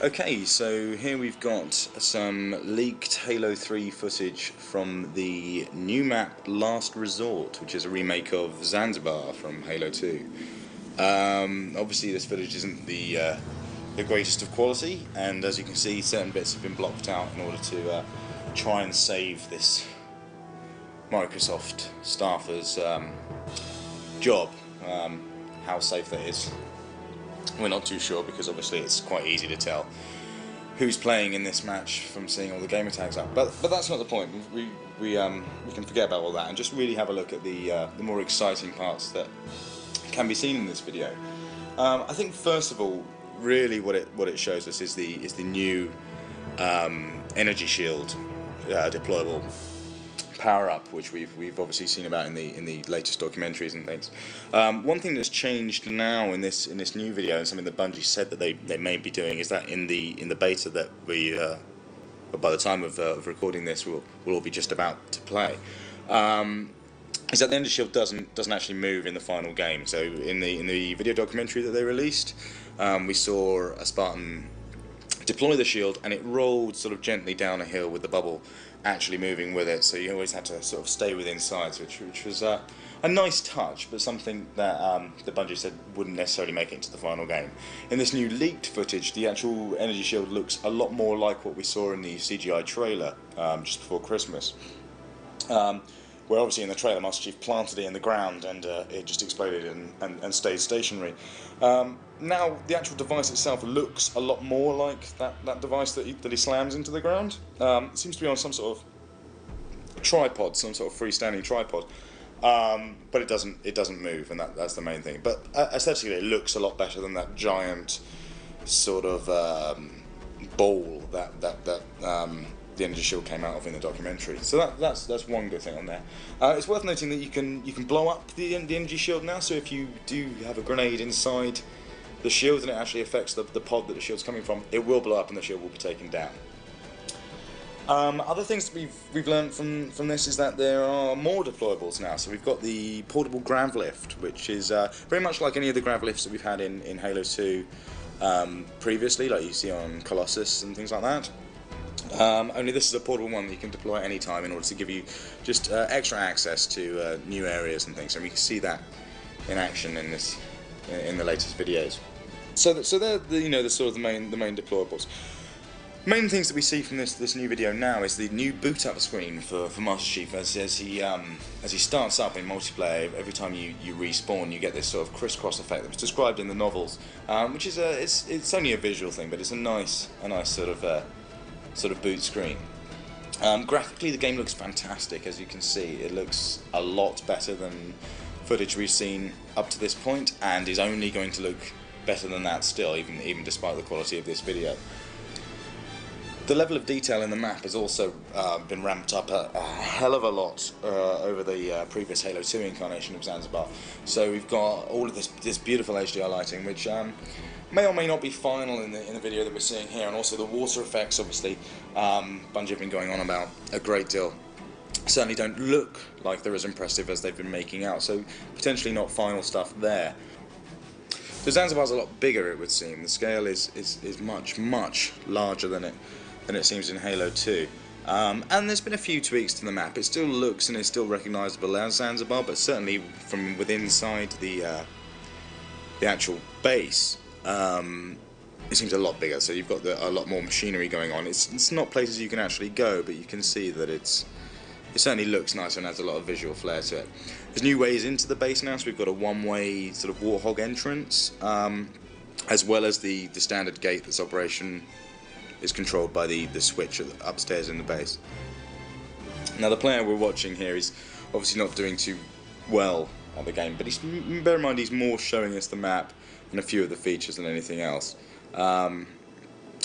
Okay, so here we've got some leaked Halo 3 footage from the new map Last Resort, which is a remake of Zanzibar from Halo 2. Obviously this footage isn't the greatest of quality, and as you can see certain bits have been blocked out in order to try and save this Microsoft staffer's job. How safe that is, we're not too sure, because obviously it's quite easy to tell who's playing in this match from seeing all the gamer tags up. But that's not the point. We can forget about all that and just really have a look at the more exciting parts that can be seen in this video. I think first of all, really what it shows us is the new energy shield deployable power-up, which we've obviously seen about in the latest documentaries and things. One thing that's changed now in this new video, and something that Bungie said that they may be doing, is that in the beta that we by the time of recording this we'll all be just about to play, is that the energy shield doesn't actually move in the final game. So in the video documentary that they released, we saw a Spartan deploy the shield, and it rolled sort of gently down a hill with the bubble actually moving with it, so you always had to sort of stay within sides, which was a nice touch, but something that the Bungie said wouldn't necessarily make it into the final game. In this new leaked footage, the actual energy shield looks a lot more like what we saw in the CGI trailer just before Christmas, where obviously in the trailer Master Chief planted it in the ground and it just exploded and stayed stationary. Now the actual device itself looks a lot more like that device that he slams into the ground. It seems to be on some sort of tripod, some sort of freestanding tripod, but it doesn't move, and that's the main thing. But aesthetically it looks a lot better than that giant sort of ball that the energy shield came out of in the documentary. So that's one good thing on there. It's worth noting that you can blow up the energy shield now. So if you do have a grenade inside the shield and it actually affects the pod that the shield's coming from, it will blow up and the shield will be taken down. Other things that we've learned from this is that there are more deployables now. So we've got the portable grav lift, which is very much like any of the grav lifts that we've had in Halo 2 previously, like you see on Colossus and things like that. Only this is a portable one that you can deploy at any time in order to give you just extra access to new areas and things, and we can see that in action in the latest videos. So they're the sort of the main deployables. Main things that we see from this new video now is the new boot up screen for Master Chief as he starts up in multiplayer. Every time you respawn, you get this sort of crisscross effect that was described in the novels, which is it's only a visual thing, but it's a nice sort of boot screen. Graphically the game looks fantastic. As you can see, it looks a lot better than footage we've seen up to this point, and is only going to look better than that still, even despite the quality of this video. The level of detail in the map has also been ramped up a hell of a lot over the previous Halo 2 incarnation of Zanzibar. So we've got all of this beautiful HDR lighting, which may or may not be final in the video that we're seeing here, and also the water effects. Obviously, Bungie have been going on about a great deal. Certainly don't look like they're as impressive as they've been making out, so potentially not final stuff there. So Zanzibar's a lot bigger, it would seem. The scale is much larger than it seems in Halo 2. And there's been a few tweaks to the map. It still looks and is still recognisable as Zanzibar, but certainly from within inside the actual base, it seems a lot bigger. So you've got a lot more machinery going on. It's not places you can actually go, but you can see that it certainly looks nicer and has a lot of visual flair to it. There's new ways into the base now, so we've got a one-way sort of warthog entrance, as well as the standard gate that's operation is controlled by the switch upstairs in the base. Now the player we're watching here is obviously not doing too well at the game, but bear in mind he's more showing us the map and a few of the features than anything else.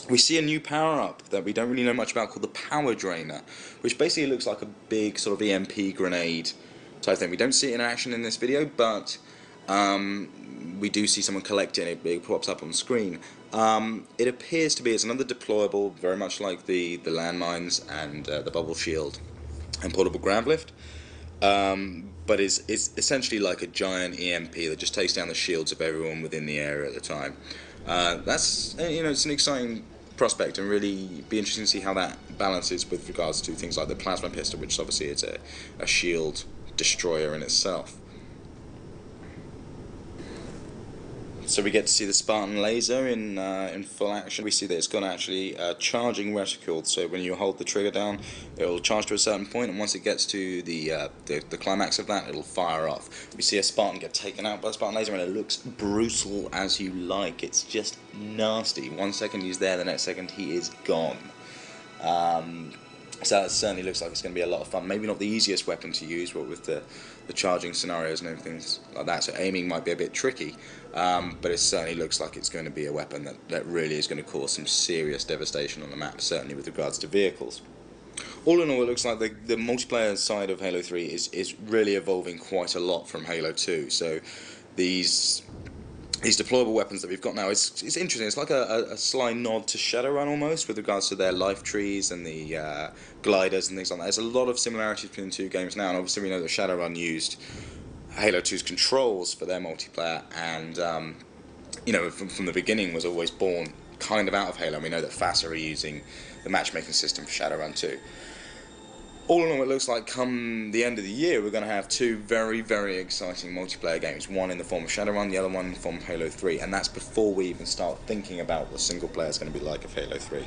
We see a new power-up that we don't really know much about called the Power Drainer, which basically looks like a big sort of EMP grenade type thing. We don't see it in action in this video, but we do see someone collect it and it pops up on screen. It appears to be it's another deployable, very much like the landmines and the bubble shield and portable grav lift, but it's essentially like a giant EMP that just takes down the shields of everyone within the area at the time. That's it's an exciting prospect, and really be interesting to see how that balances with regards to things like the plasma pistol, which obviously is a shield destroyer in itself. So we get to see the Spartan Laser in full action. We see that it's got actually a charging reticle, so when you hold the trigger down, it'll charge to a certain point, and once it gets to the climax of that, it'll fire off. We see a Spartan get taken out by the Spartan Laser, and it looks brutal as you like. It's just nasty. 1 second he's there, the next second he is gone. So it certainly looks like it's going to be a lot of fun. Maybe not the easiest weapon to use, but with the charging scenarios and everything like that, so aiming might be a bit tricky, but it certainly looks like it's going to be a weapon that really is going to cause some serious devastation on the map, certainly with regards to vehicles. All in all, it looks like the multiplayer side of Halo 3 is really evolving quite a lot from Halo 2, so these deployable weapons that we've got now, it's interesting. It's like a sly nod to Shadowrun almost, with regards to their life trees and the gliders and things like that. There's a lot of similarities between the two games now, and obviously we know that Shadowrun used Halo 2's controls for their multiplayer, and from the beginning was always born kind of out of Halo. And we know that FASA are using the matchmaking system for Shadowrun 2. All in all, it looks like come the end of the year we're going to have two very, very exciting multiplayer games. One in the form of Shadowrun, the other one in the form of Halo 3. And that's before we even start thinking about what single player is going to be like of Halo 3.